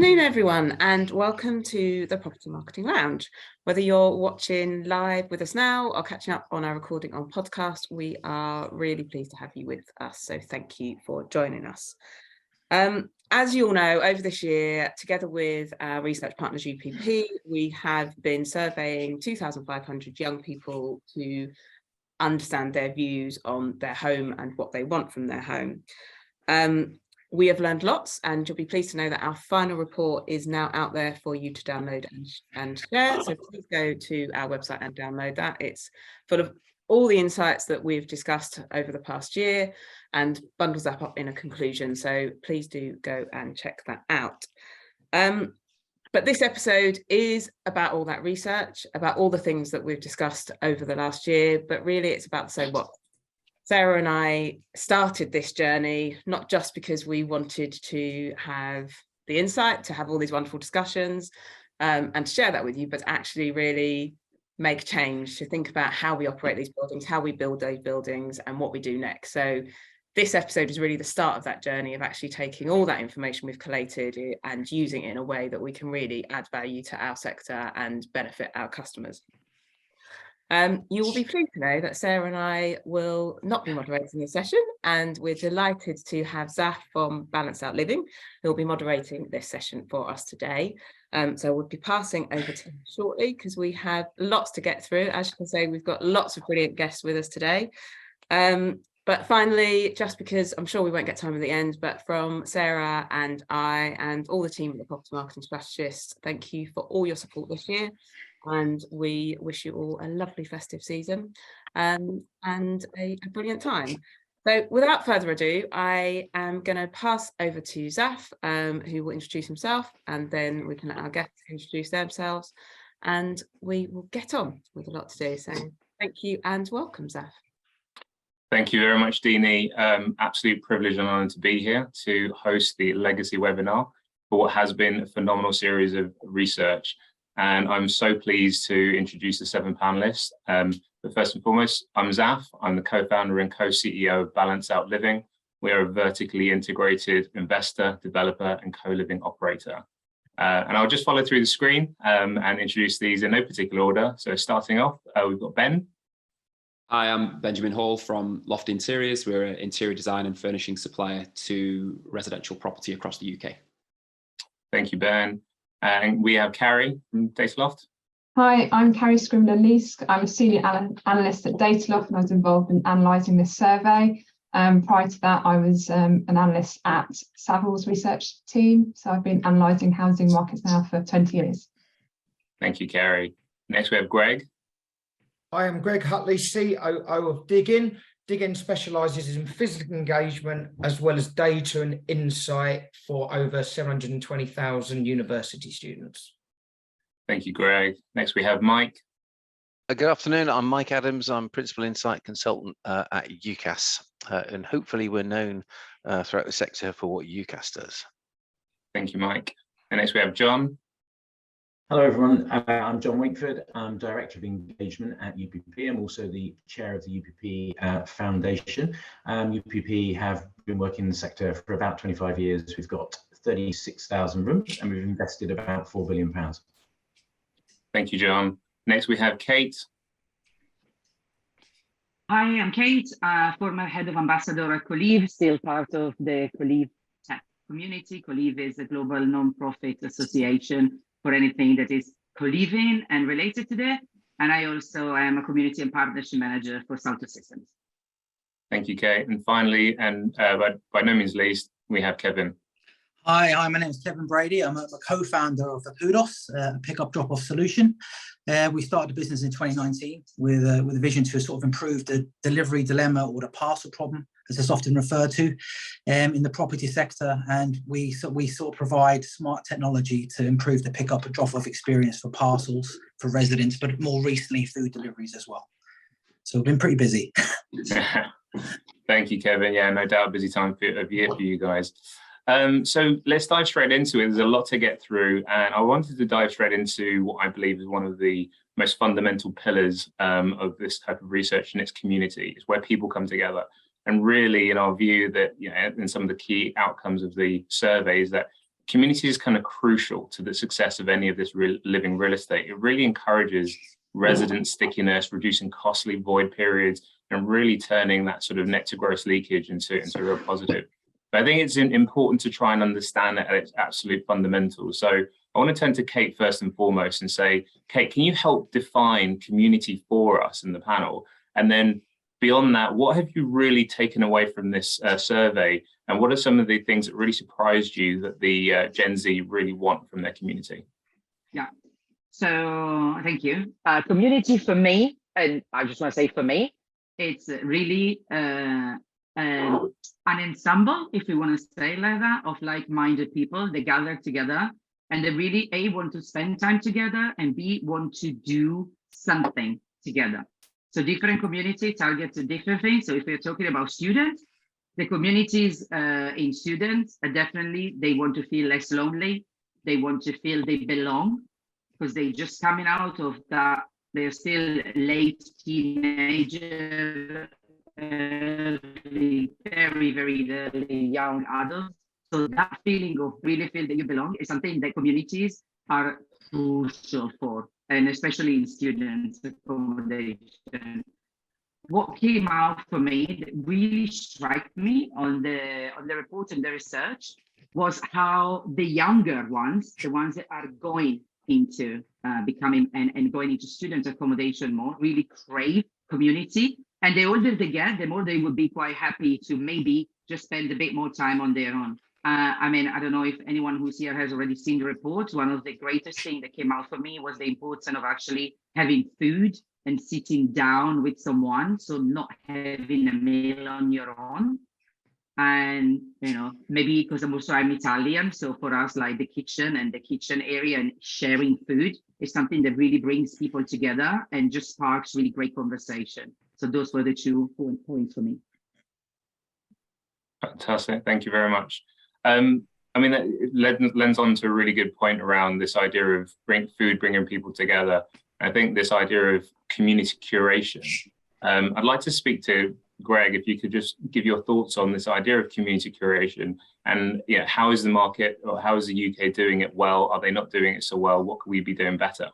afternoon, everyone, and welcome to the Property Marketing Lounge. Whether you're watching live with us now or catching up on our recording on podcast, we are really pleased to have you with us. So thank you for joining us. As you all know, over this year, together with our research partners UPP, we have been surveying 2,500 young people to understand their views on their home and what they want from their home. We have learned lots, and you'll be pleased to know that our final report is now out there for you to download and share. So please go to our website and download that. It's full of all the insights that we've discussed over the past year and bundles that up in a conclusion. So please do go and check that out. But this episode is about all that research, about all the things that we've discussed over the last year, but really it's about the so what. Sarah and I started this journey, not just because we wanted to have the insight, to have all these wonderful discussions and to share that with you, but actually really make change, to think about how we operate these buildings, how we build those buildings and what we do next. So this episode is really the start of that journey of actually taking all that information we've collated and using it in a way that we can really add value to our sector and benefit our customers. You will be pleased to know that Sarah and I will not be moderating this session, and we're delighted to have Zaf from Balance Out Living, who will be moderating this session for us today. So we'll be passing over to him shortly because we have lots to get through. As you can see, we've got lots of brilliant guests with us today. But finally, just because I'm sure we won't get time at the end, but from Sarah and I and all the team at the Property Marketing Strategists, thank you for all your support this year. And we wish you all a lovely festive season and a brilliant time. So without further ado, I am going to pass over to Zaf, who will introduce himself, and then we can let our guests introduce themselves, and we will get on with a lot to do. So thank you and welcome, Zaf. Thank you very much, Deanie. Absolute privilege and honour to be here to host the Legacy webinar for what has been a phenomenal series of research. And I'm so pleased to introduce the 7 panellists. But first and foremost, I'm Zaf. I'm the co-founder and co-CEO of Balance Out Living. We are a vertically integrated investor, developer, and co-living operator. And I'll just follow through the screen and introduce these in no particular order. So starting off, we've got Ben. Hi, I'm Benjamin Hall from Loft Interiors. We're an interior design and furnishing supplier to residential property across the UK. Thank you, Ben. And we have Carrie from Dataloft. Hi, I'm Carolyn Scrivener-Leask. I'm a senior analyst at Dataloft, and I was involved in analysing this survey. Prior to that, I was an analyst at Savills research team. So I've been analysing housing markets now for 20 years. Thank you, Carrie. Next, we have Greg. I am Greg Hutley, COO of Diggin. Diggin specialises in physical engagement as well as data and insight for over 720,000 university students. Thank you, Greg. Next, we have Mike. Good afternoon. I'm Mike Adams. I'm Principal Insight Consultant at UCAS, and hopefully we're known throughout the sector for what UCAS does. Thank you, Mike. And next, we have Jon. Hello, everyone. I'm Jon Wakeford. I'm Director of Engagement at UPP. I'm also the Chair of the UPP Foundation. UPP have been working in the sector for about 25 years. We've got 36,000 rooms and we've invested about £4 billion. Thank you, Jon. Next, we have Kate. Hi, I'm Kate, former head of ambassador at Co-Liv, still part of the Co-Liv tech community. Co-Liv is a global non-profit association for anything that is co-living and related to that. And I also am a community and partnership manager for Salto Systems. Thank you, Kate. And finally, and by no means least, we have Kevin. Hi, my name is Kevin Brady. I'm a co-founder of Apudos, a pick-up drop-off solution. We started the business in 2019 with a vision to sort of improve the delivery dilemma, or the parcel problem, as it's often referred to, in the property sector. And we sort of provide smart technology to improve the pick-up and drop-off experience for parcels, for residents, but more recently food deliveries as well. So we've been pretty busy. Thank you, Kevin. Yeah, no doubt, busy time of year for you guys. So let's dive straight into it. There's a lot to get through, and I wanted to dive straight into what I believe is one of the most fundamental pillars of this type of research in its community. It's where people come together. And really, in our view, that, you know, and some of the key outcomes of the survey is that community is kind of crucial to the success of any of this living real estate. It really encourages resident stickiness, reducing costly void periods, and really turning that sort of net to gross leakage into a real positive. But I think it's important to try and understand it at its absolute fundamentals. So I want to turn to Kate first and foremost and say, Kate, can you help define community for us in the panel? And then beyond that, what have you really taken away from this survey? And what are some of the things that really surprised you that the Gen Z really want from their community? Yeah, so thank you. Community for me, and I just want to say for me, it's really an ensemble, if we want to say like that, of like-minded people. They gather together and they really A, want to spend time together, and B, want to do something together. So different community targets different things. So if we're talking about students, the communities in students are definitely, they want to feel less lonely. They want to feel they belong, because they're just coming out of that. They're still late teenager, very, very early young adults. So that feeling of really feel that you belong is something that communities are crucial for, and especially in students accommodation. What came out for me that really struck me on the report and the research was how the younger ones, the ones that are going into becoming and going into student accommodation more, really crave community. And the older they get, the more they would be quite happy to maybe just spend a bit more time on their own. I mean, I don't know if anyone who's here has already seen the report. One of the greatest things that came out for me was the importance of actually having food and sitting down with someone. So not having a meal on your own. And, you know, maybe because I'm Italian. So for us, like the kitchen and the kitchen area and sharing food is something that really brings people together and just sparks really great conversation. So those were the 2 points for me. Fantastic. Thank you very much. I mean, it lends on to a really good point around this idea of bringing people together. I think this idea of community curation. I'd like to speak to Greg, if you could just give your thoughts on this idea of community curation, and how is the market, or how is the UK doing it well? Are they not doing it so well? What could we be doing better?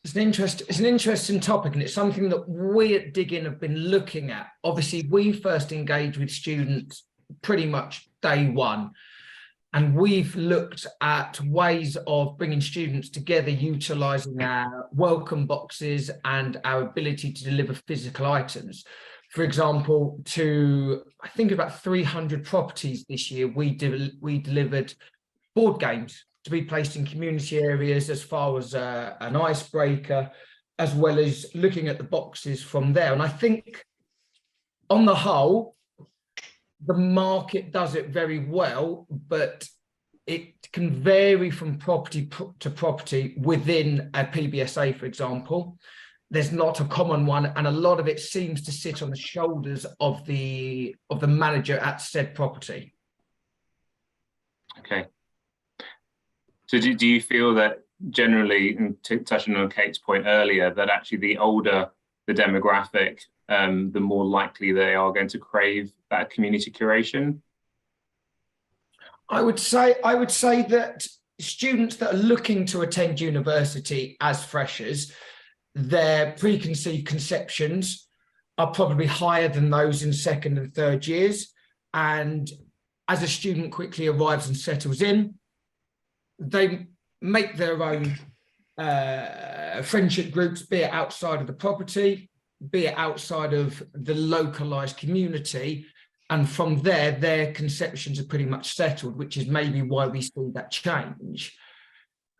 It's an interesting topic, and it's something that we at Diggin have been looking at. Obviously, we first engaged with students pretty much day one, and we've looked at ways of bringing students together, utilising our welcome boxes and our ability to deliver physical items. For example, to I think about 300 properties this year, we delivered board games to be placed in community areas as far as an icebreaker, as well as looking at the boxes from there. And I think on the whole, the market does it very well, but it can vary from property to property within a PBSA, for example. There's not a common one, and a lot of it seems to sit on the shoulders of the manager at said property. Okay. So do you feel that generally, and touching on Kate's point earlier, that actually the older the demographic, the more likely they are going to crave that community curation? I would say that students that are looking to attend university as freshers, their preconceived conceptions are probably higher than those in second and third years. And as a student quickly arrives and settles in, they make their own friendship groups, be it outside of the property, be it outside of the localized community. And from there, their conceptions are pretty much settled, which is maybe why we see that change.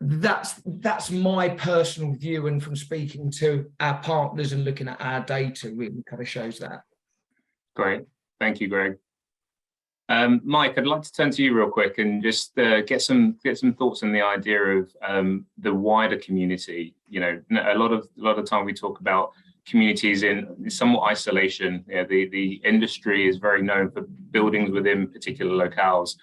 That's my personal view, and from speaking to our partners and looking at our data, really kind of shows that. Great, thank you, Greg. Mike, I'd like to turn to you real quick and just get some thoughts on the idea of the wider community. You know, a lot of time we talk about communities in somewhat isolation. The industry is very known for buildings within particular locales.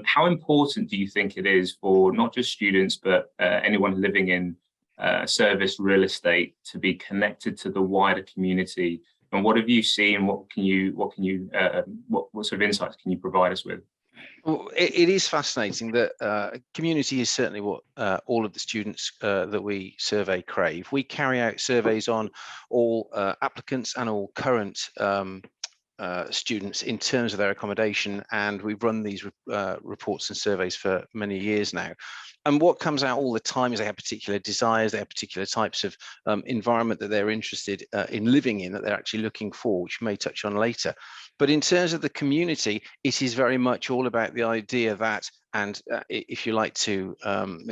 How important do you think it is for not just students, but anyone living in service real estate to be connected to the wider community? And what have you seen? What sort of insights can you provide us with? Well, it is fascinating that community is certainly what all of the students that we survey crave. We carry out surveys on all applicants and all current students in terms of their accommodation, and we've run these reports and surveys for many years now. And what comes out all the time is they have particular desires, they have particular types of environment that they're interested in living in, that they're actually looking for, which we may touch on later. But in terms of the community, it is very much all about the idea that, and if you like to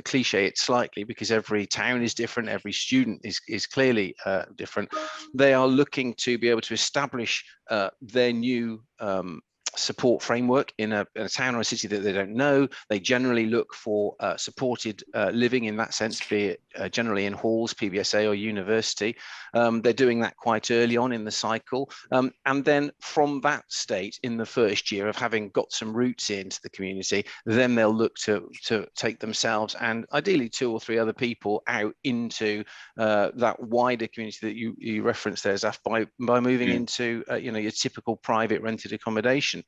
cliche it slightly, because every town is different, every student is clearly different, they are looking to be able to establish their new support framework in a town or a city that they don't know. They generally look for supported living in that sense, be it generally in halls, PBSA or university. They're doing that quite early on in the cycle. And then from that state in the first year of having got some roots into the community, then they'll look to take themselves and ideally 2 or 3 other people out into that wider community that you referenced there, Zaf, by moving into your typical private rented accommodation.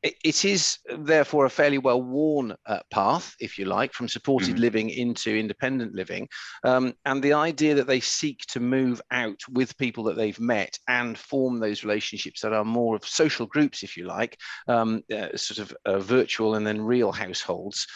It is therefore a fairly well-worn path, if you like, from supported living into independent living, and the idea that they seek to move out with people that they've met and form those relationships that are more of social groups, if you like, sort of virtual and then real households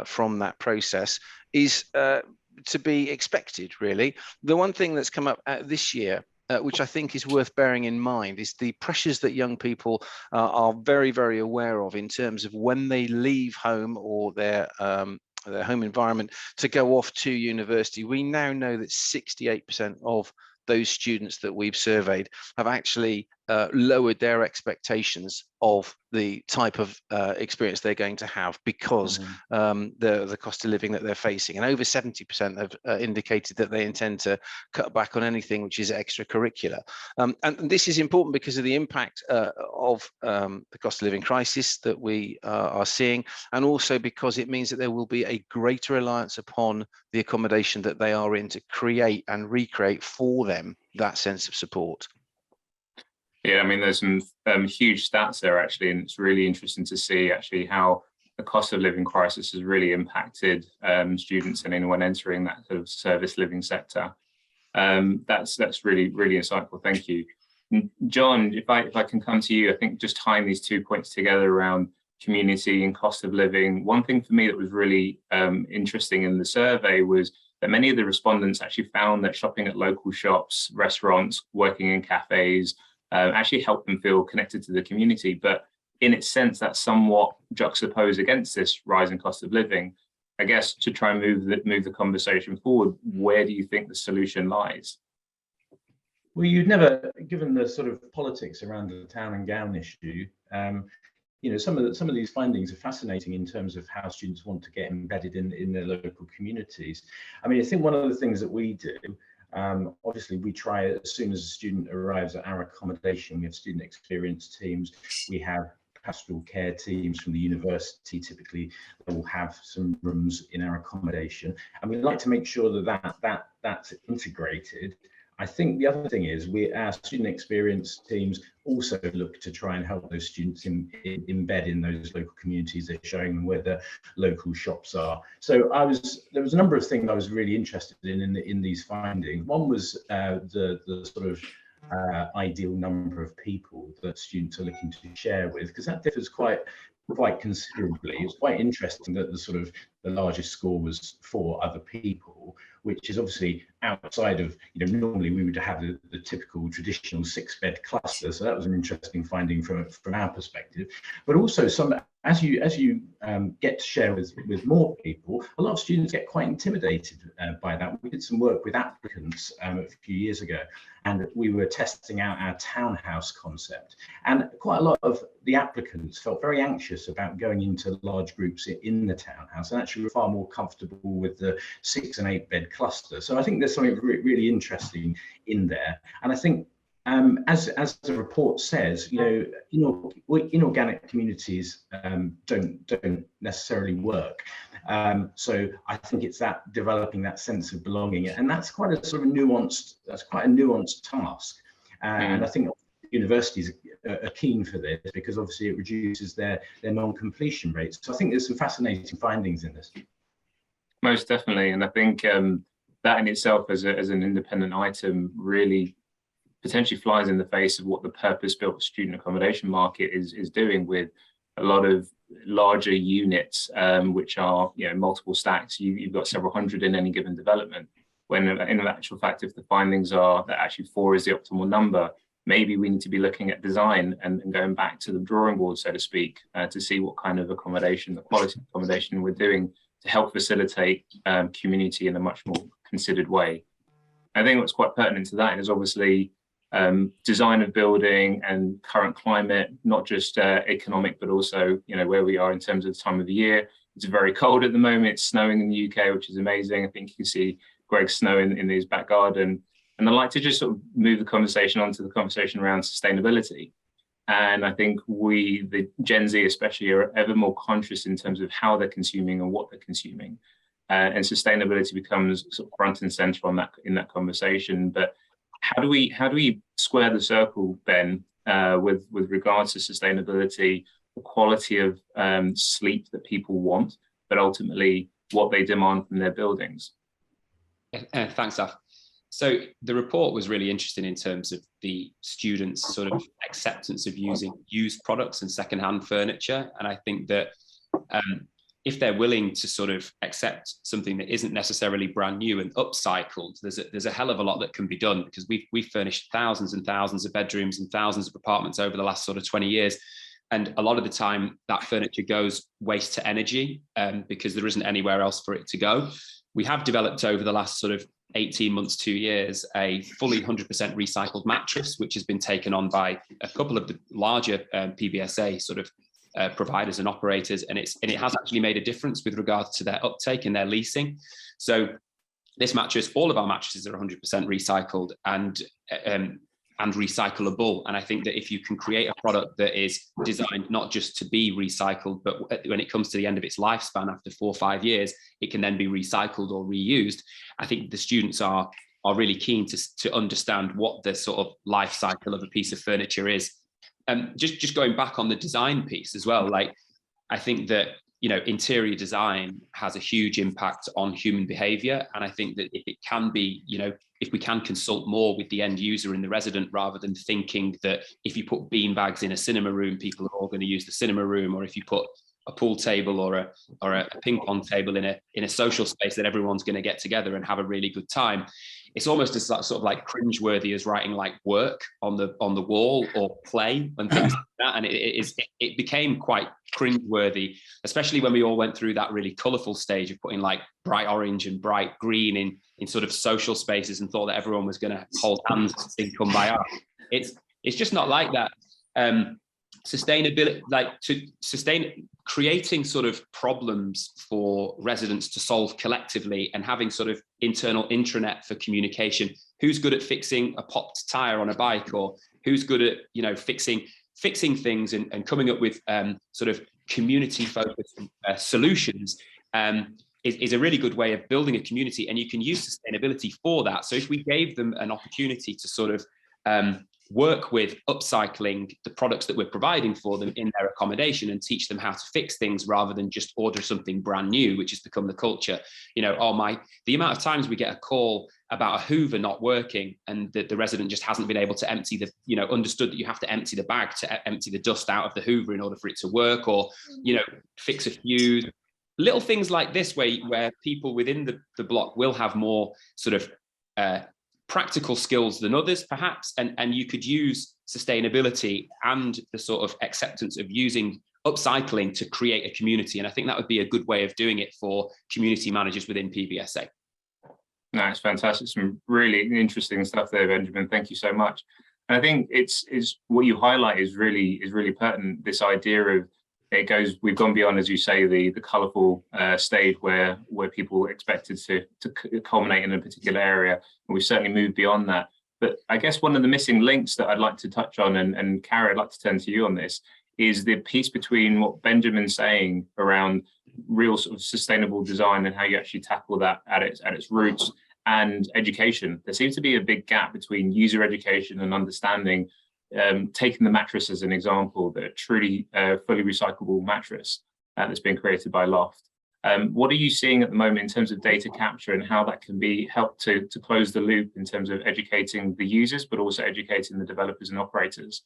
from that process is to be expected, really. The one thing that's come up this year, which I think is worth bearing in mind, is the pressures that young people are very, very aware of in terms of when they leave home or their home environment to go off to university. We now know that 68% of those students that we've surveyed have actually lowered their expectations of the type of experience they're going to have because the cost of living that they're facing. And over 70% have indicated that they intend to cut back on anything which is extracurricular. And this is important because of the impact of the cost of living crisis that we are seeing, and also because it means that there will be a greater reliance upon the accommodation that they are in to create and recreate for them that sense of support. Yeah, I mean, there's some huge stats there, actually, and it's really interesting to see actually how the cost of living crisis has really impacted students and anyone entering that sort of service living sector. That's really, really insightful. Thank you. Jon, if I can come to you, I think just tying these 2 points together around community and cost of living, one thing for me that was really interesting in the survey was that many of the respondents actually found that shopping at local shops, restaurants, working in cafes, actually help them feel connected to the community. But in its sense, that's somewhat juxtaposed against this rising cost of living. I guess to try and move the conversation forward, where do you think the solution lies? Well, you'd never, given the sort of politics around the town and gown issue, some of these findings are fascinating in terms of how students want to get embedded in their local communities. I mean, I think one of the things that we do, obviously we try as soon as a student arrives at our accommodation, we have student experience teams, we have pastoral care teams from the university, typically that will have some rooms in our accommodation, and we like to make sure that's integrated. I think the other thing is our student experience teams also look to try and help those students embed in those local communities. They're showing them where the local shops are. So there was a number of things I was really interested in these findings. One was the sort of ideal number of people that students are looking to share with, because that differs quite considerably. It's quite interesting that the largest score was 4 other people, which is obviously outside of, normally we would have the typical traditional 6-bed cluster. So that was an interesting finding from our perspective. But also as you get to share with more people, a lot of students get quite intimidated by that. We did some work with applicants a few years ago, and we were testing out our townhouse concept. And quite a lot of the applicants felt very anxious about going into large groups in the townhouse, and actually were far more comfortable with the 6- and 8-bed cluster. So I think there's something really interesting in there. And I think, as the report says, inorganic communities don't necessarily work. So I think it's that developing that sense of belonging, and that's quite a nuanced task. And I think universities are keen for this, because obviously it reduces their non-completion rates. So I think there's some fascinating findings in this. Most definitely, and I think that in itself as an independent item really potentially flies in the face of what the purpose-built student accommodation market is doing, with a lot of larger units, which are multiple stacks. You've got several hundred in any given development. When in actual fact, if the findings are that actually 4 is the optimal number, maybe we need to be looking at design and going back to the drawing board, so to speak, to see what kind of accommodation, the quality of accommodation we're doing to help facilitate community in a much more considered way. I think what's quite pertinent to that is obviously design of building and current climate, not just economic, but also where we are in terms of the time of the year. It's very cold at the moment. It's snowing in the UK, which is amazing. I think you can see Greg's snow in his back garden. And I'd like to just sort of move the conversation onto the conversation around sustainability. And I think we, the Gen Z especially, are ever more conscious in terms of how they're consuming and what they're consuming. And sustainability becomes sort of front and center on that in that conversation. But how do we square the circle, Ben, with regards to sustainability, the quality of sleep that people want, but ultimately what they demand from their buildings? Thanks, Zaf. So the report was really interesting in terms of the students' sort of acceptance of using used products and secondhand furniture. And I think that if they're willing to sort of accept something that isn't necessarily brand new and upcycled, there's a hell of a lot that can be done, because we've furnished thousands and thousands of bedrooms and thousands of apartments over the last sort of 20 years. And a lot of the time that furniture goes waste to energy because there isn't anywhere else for it to go. We have developed over the last sort of 18 months, 2 years, a fully 100% recycled mattress, which has been taken on by a couple of the larger PBSA sort of providers and operators, and it has actually made a difference with regards to their uptake and their leasing. So this mattress, all of our mattresses are 100% recycled and recyclable. And I think that if you can create a product that is designed not just to be recycled, but when it comes to the end of its lifespan after 4 or 5 years, it can then be recycled or reused. I think the students are really keen to understand what the sort of life cycle of a piece of furniture is. Just going back on the design piece as well, like I think that interior design has a huge impact on human behavior, and I think that if it can be, if we can consult more with the end user and the resident, rather than thinking that if you put beanbags in a cinema room, people are all going to use the cinema room, or if you put a pool table or a ping pong table in a social space that everyone's going to get together and have a really good time. It's almost as sort of like cringeworthy as writing like work on the wall or play and things like that. And it became quite cringeworthy, especially when we all went through that really colourful stage of putting like bright orange and bright green in sort of social spaces and thought that everyone was going to hold hands and come by art. It's just not like that. Sustainability, creating sort of problems for residents to solve collectively and having sort of internal intranet for communication. Who's good at fixing a popped tire on a bike, or who's good at fixing things and coming up with sort of community focused solutions is a really good way of building a community, and you can use sustainability for that. So if we gave them an opportunity to sort of work with upcycling the products that we're providing for them in their accommodation and teach them how to fix things rather than just order something brand new, which has become the culture. The amount of times we get a call about a Hoover not working and the resident just hasn't been able to empty understood that you have to empty the bag to empty the dust out of the Hoover in order for it to work, or, fix a fuse. Little things like this where people within the block will have more sort of practical skills than others, perhaps, and you could use sustainability and the sort of acceptance of using upcycling to create a community. And I think that would be a good way of doing it for community managers within PBSA. No, it's fantastic. Some really interesting stuff there, Benjamin. Thank you so much. And I think it's what you highlight is really pertinent. This idea of we've gone beyond, as you say, the colourful stage where people were expected to culminate in a particular area, and we've certainly moved beyond that. But I guess one of the missing links that I'd like to touch on, and Carrie, I'd like to turn to you on this, is the piece between what Benjamin's saying around real sort of sustainable design and how you actually tackle that at its roots, and education. There seems to be a big gap between user education and understanding taking the mattress as an example, the truly fully recyclable mattress that's been created by LOFT. What are you seeing at the moment in terms of data capture and how that can be helped to close the loop in terms of educating the users, but also educating the developers and operators?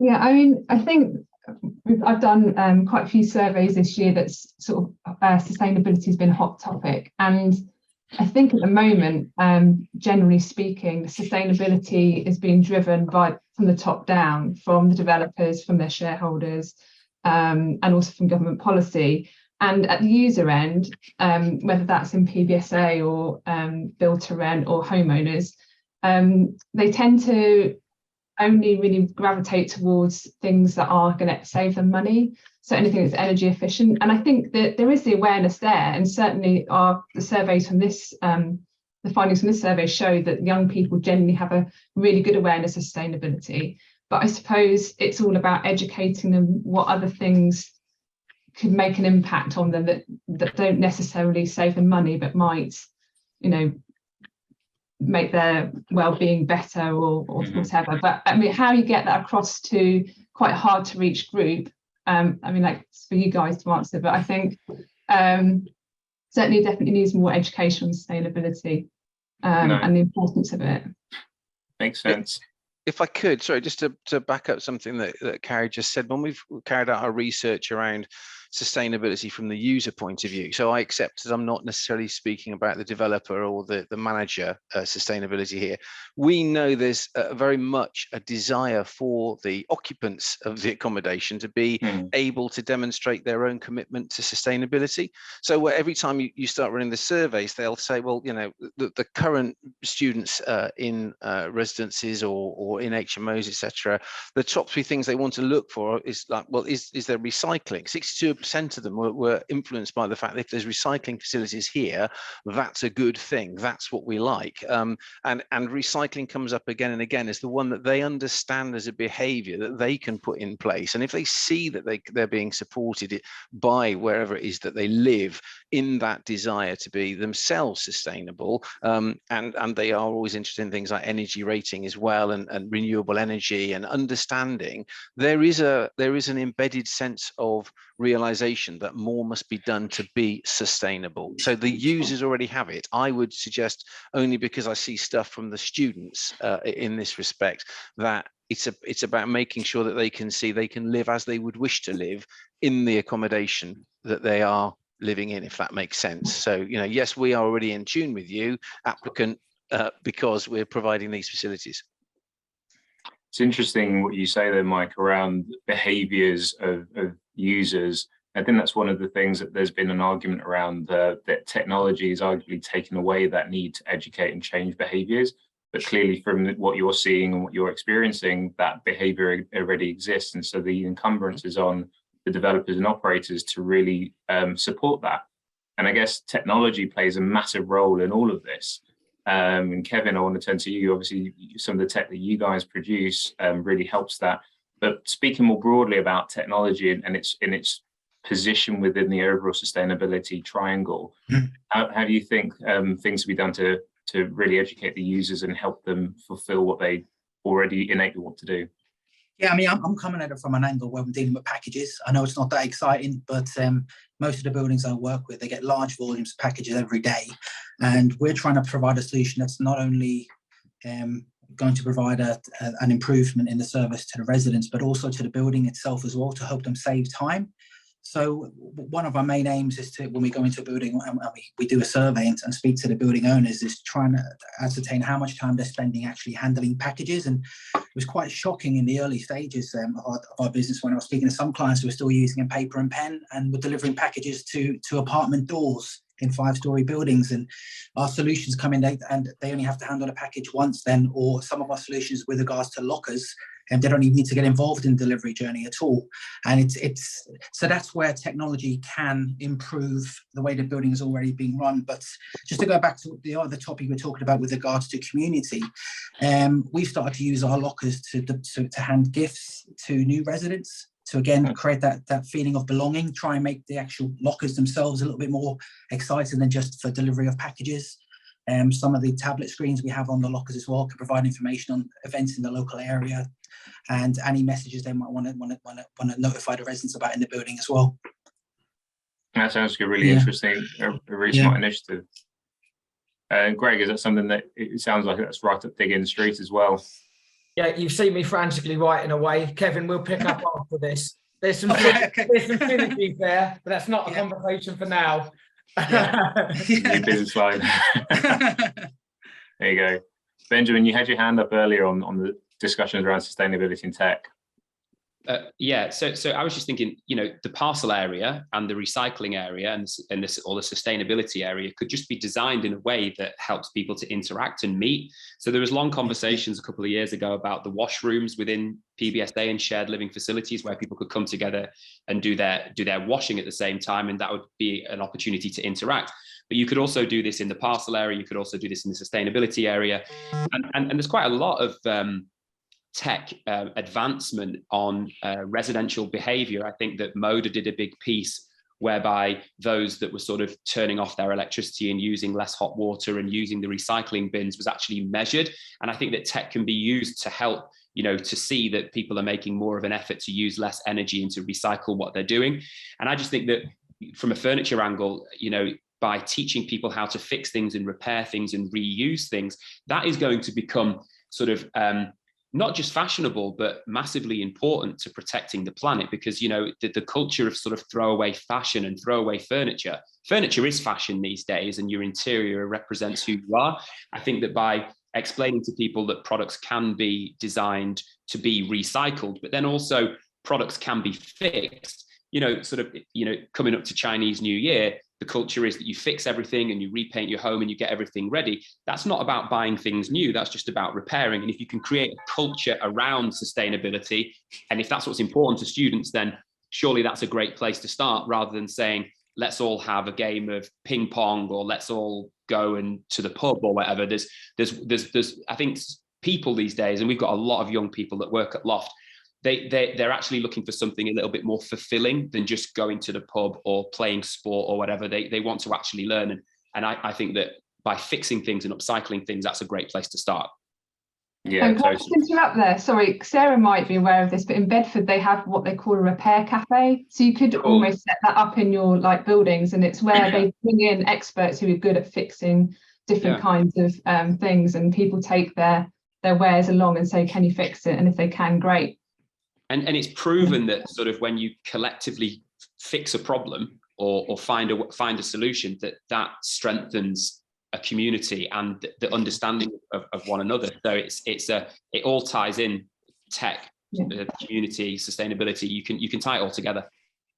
Yeah, I mean, I think I've done quite a few surveys this year that's sort of sustainability has been a hot topic. And I think at the moment, generally speaking, sustainability is being driven from the top down, from the developers, from their shareholders, and also from government policy. And at the user end, whether that's in PBSA or build to rent or homeowners, they tend to only really gravitate towards things that are going to save them money. So anything that's energy efficient. And I think that there is the awareness there, and certainly the surveys from this, the findings from this survey show that young people generally have a really good awareness of sustainability. But I suppose it's all about educating them what other things could make an impact on them that don't necessarily save them money, but might, make their well-being better or whatever. But I mean, how you get that across to quite hard to reach group, I mean, like, it's for you guys to answer, but I think certainly definitely needs more education on sustainability and the importance of it. Makes sense. If I could, sorry, just to back up something that Carrie just said, when we've carried out our research around sustainability from the user point of view, so I accept that I'm not necessarily speaking about the developer or the manager sustainability here. We know there's very much a desire for the occupants of the accommodation to be able to demonstrate their own commitment to sustainability. So every time you start running the surveys, they'll say, well, the current students in residences or in HMOs, etc., the top three things they want to look for is like, well, is there recycling? 62% of them were influenced by the fact that if there's recycling facilities here, that's a good thing. That's what we like. And recycling comes up again and again as the one that they understand as a behavior that they can put in place. And if they see that they're being supported by wherever it is that they live in that desire to be themselves sustainable, and they are always interested in things like energy rating as well, and renewable energy and understanding, there is an embedded sense of realization that more must be done to be sustainable. So the users already have it. I would suggest, only because I see stuff from the students in this respect, that it's about making sure that they can see they can live as they would wish to live in the accommodation that they are living in, if that makes sense. So, yes, we are already in tune with you, applicant, because we're providing these facilities. It's interesting what you say there, Mike, around behaviours of users. I think that's one of the things that there's been an argument around, that technology is arguably taking away that need to educate and change behaviours. But clearly from what you're seeing and what you're experiencing, that behaviour already exists. And so the encumbrance is on the developers and operators to really support that. And I guess technology plays a massive role in all of this. And Kevin, I want to turn to you. Obviously, some of the tech that you guys produce really helps that. But speaking more broadly about technology and its position within the overall sustainability triangle, how do you think things can be done to really educate the users and help them fulfill what they already innately want to do? Yeah, I mean, I'm coming at it from an angle where I'm dealing with packages. I know it's not that exciting, but most of the buildings I work with, they get large volumes of packages every day. And we're trying to provide a solution that's not only going to provide an improvement in the service to the residents, but also to the building itself as well, to help them save time. So one of our main aims is to, when we go into a building and we do a survey and speak to the building owners, is trying to ascertain how much time they're spending actually handling packages. And it was quite shocking in the early stages of our business when I was speaking to some clients who were still using paper and pen and were delivering packages to apartment doors in 5-story buildings. And our solutions come in and they only have to handle a package once then, or some of our solutions with regards to lockers, and they don't even need to get involved in the delivery journey at all. And so that's where technology can improve the way the building is already being run. But just to go back to the other topic we're talking about with regards to community, we've started to use our lockers to hand gifts to new residents, to again create that feeling of belonging, try and make the actual lockers themselves a little bit more exciting than just for delivery of packages. Some of the tablet screens we have on the lockers as well can provide information on events in the local area and any messages they might want to notify the residents about in the building as well. That sounds like a really interesting, a really smart initiative. Greg, is that something that it sounds like that's right up Diggin Street as well? Yeah, you've seen me frantically writing away. Kevin, we'll pick up after this. There's some synergy there, but that's not a conversation for now. New business line. There you go. Benjamin, you had your hand up earlier on the discussions around sustainability in tech. Yeah, so I was just thinking, you know, the parcel area and the recycling area and the sustainability area could just be designed in a way that helps people to interact and meet. So there was long conversations a couple of years ago about the washrooms within PBSA and shared living facilities where people could come together and do their washing at the same time, and that would be an opportunity to interact. But you could also do this in the parcel area. You could also do this in the sustainability area, and there's quite a lot of tech advancement on residential behavior. I think that Moda did a big piece whereby those that were sort of turning off their electricity and using less hot water and using the recycling bins was actually measured. And I think that tech can be used to help, you know, to see that people are making more of an effort to use less energy and to recycle what they're doing. And I just think that from a furniture angle, you know, by teaching people how to fix things and repair things and reuse things, that is going to become sort of not just fashionable, but massively important to protecting the planet, because, you know, the culture of sort of throwaway fashion and throwaway furniture is fashion these days, and your interior represents who you are. I think that by explaining to people that products can be designed to be recycled, but then also products can be fixed, you know, sort of, you know, coming up to Chinese New Year, the culture is that you fix everything and you repaint your home and you get everything ready. That's not about buying things new. That's just about repairing. And if you can create a culture around sustainability, and if that's what's important to students, then surely that's a great place to start, rather than saying, let's all have a game of ping pong, or let's all go and to the pub or whatever. There's I think people these days, and we've got a lot of young people that work at LOFT, they're actually looking for something a little bit more fulfilling than just going to the pub or playing sport or whatever. They want to actually learn. And I think that by fixing things and upcycling things, that's a great place to start. Yeah, can I just interrupt there? Sorry, Sarah might be aware of this, but in Bedford, they have what they call a repair cafe. So you could almost set that up in your buildings, and it's where they bring in experts who are good at fixing different kinds of things, and people take their wares along and say, can you fix it? And if they can, great. And it's proven that sort of when you collectively fix a problem or find a solution, that strengthens a community and the understanding of one another. So it all ties in: tech, community, sustainability. You can tie it all together.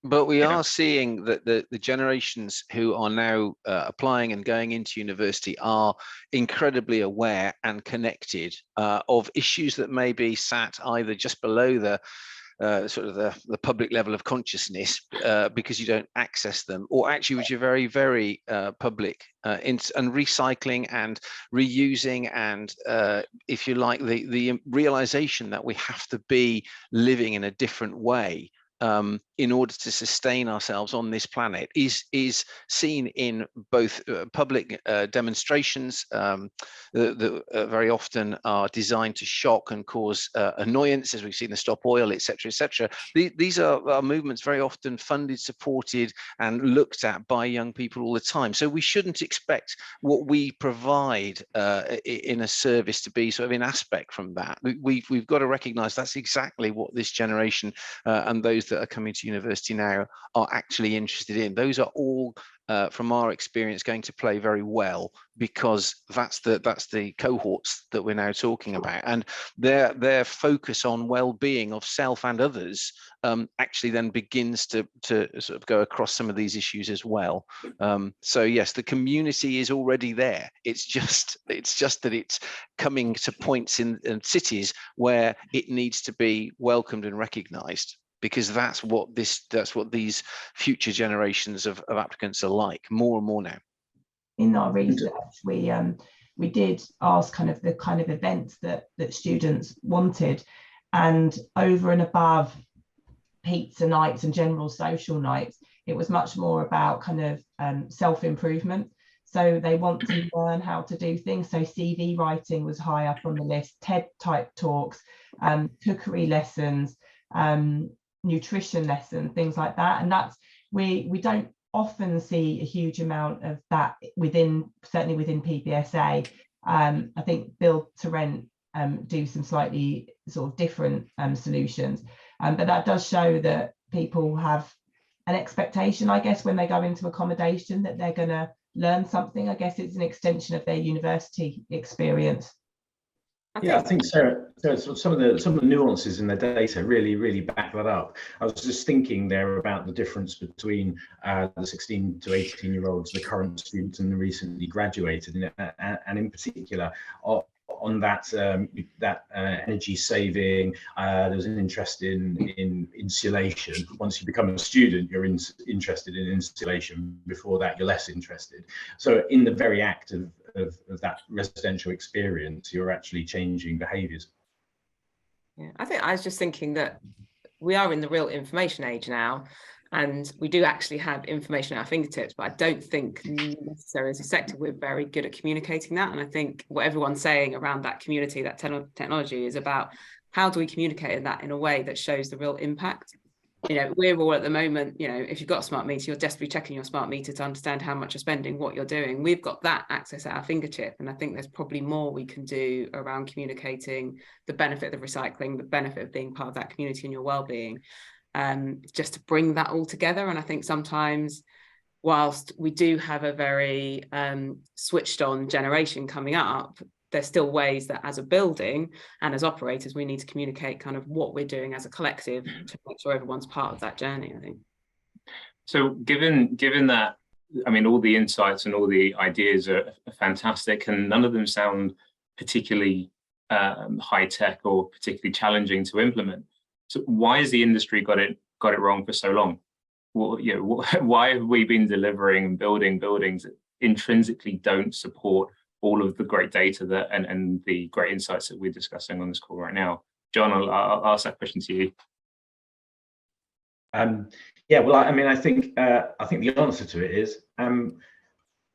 But we are seeing that the generations who are now applying and going into university are incredibly aware and connected of issues that may be sat either just below the sort of the public level of consciousness because you don't access them, or actually which are very, very public, and recycling and reusing, and if you like, the realization that we have to be living in a different way in order to sustain ourselves on this planet is seen in both public demonstrations that very often are designed to shock and cause annoyance, as we've seen the Stop Oil, etc., etc. These are movements very often funded, supported, and looked at by young people all the time. So we shouldn't expect what we provide in a service to be sort of in aspect from that. We've got to recognise that's exactly what this generation and those that are coming to university now are actually interested in. Those are all from our experience going to play very well, because that's the cohorts that we're now talking about, and their focus on well-being of self and others actually then begins to sort of go across some of these issues as well. So yes, the community is already there. It's just that it's coming to points in cities where it needs to be welcomed and recognised, because that's what these future generations of applicants are like, more and more now. In our research, we did ask the kind of events that students wanted, and over and above pizza nights and general social nights, it was much more about kind of self-improvement. So they want to learn how to do things. So CV writing was high up on the list, TED type talks, cookery lessons, nutrition lessons, things like that. And that's, we don't often see a huge amount of that certainly within PBSA. I think build to rent do some slightly sort of different solutions, but that does show that people have an expectation, I guess, when they go into accommodation, that they're going to learn something. I guess it's an extension of their university experience. I think Sarah, some of the nuances in the data really back that up. I was just thinking there about the difference between the 16 to 18-year-olds, the current students, and the recently graduated, and in particular on that energy saving. There's an interest in insulation. Once you become a student, you're interested in insulation. Before that, you're less interested. So in the very act of that residential experience, you're actually changing behaviours. Yeah, I think I was just thinking that we are in the real information age now, and we do actually have information at our fingertips, but I don't think necessarily as a sector we're very good at communicating that. And I think what everyone's saying around that community, that technology, is about how do we communicate that in a way that shows the real impact. You know, we're all at the moment, you know, if you've got a smart meter, you're desperately checking your smart meter to understand how much you're spending, what you're doing. We've got that access at our fingertip. And I think there's probably more we can do around communicating the benefit of recycling, the benefit of being part of that community and your well-being, just to bring that all together. And I think sometimes, whilst we do have a very switched on generation coming up, there's still ways that as a building and as operators, we need to communicate kind of what we're doing as a collective to make sure everyone's part of that journey, I think. So given that, I mean, all the insights and all the ideas are fantastic, and none of them sound particularly high tech or particularly challenging to implement. So why has the industry got it wrong for so long? Well, you know, why have we been delivering and building buildings that intrinsically don't support all of the great data that and the great insights that we're discussing on this call right now? John, I'll ask that question to you. Yeah, well, I mean, I think the answer to it is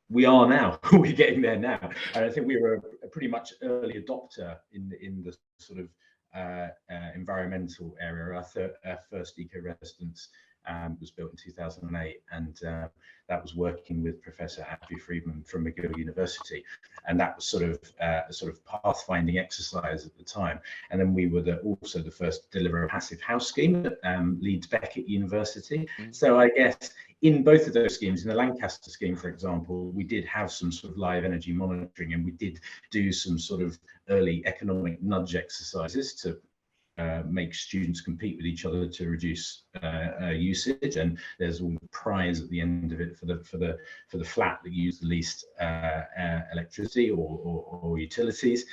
we are now. We're getting there now, and I think we were a pretty much early adopter in the sort of environmental area. Our first eco residence was built in 2008, and that was working with Professor Apu Friedman from McGill University, and that was sort of a sort of pathfinding exercise at the time. And then we were also the first to deliver a passive house scheme at Leeds Beckett University. So I guess in both of those schemes, in the Lancaster scheme, for example, we did have some sort of live energy monitoring, and we did do some sort of early economic nudge exercises to make students compete with each other to reduce usage, and there's all the prize at the end of it for the flat that use the least electricity or utilities.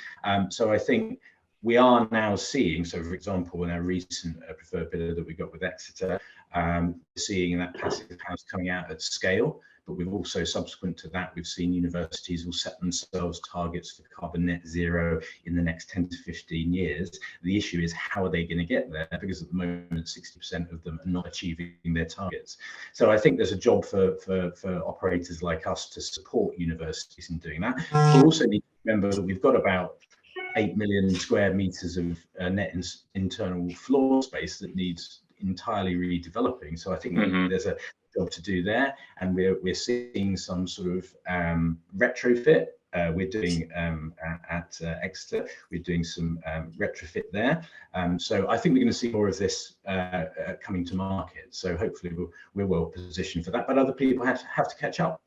So I think we are now seeing, so for example, in our recent preferred bidder that we got with Exeter, seeing that passive house coming out at scale. But we've also, subsequent to that, we've seen universities will set themselves targets for carbon net zero in the next 10 to 15 years. The issue is, how are they going to get there? Because at the moment, 60% of them are not achieving their targets. So I think there's a job for operators like us to support universities in doing that. We also need to remember that we've got about 8 million square meters of net internal floor space that needs entirely redeveloping. So I think there's a job to do there, and we're seeing some sort of retrofit. We're doing at Exeter, we're doing some retrofit there. So I think we're going to see more of this coming to market. So hopefully we're well positioned for that, but other people have to catch up.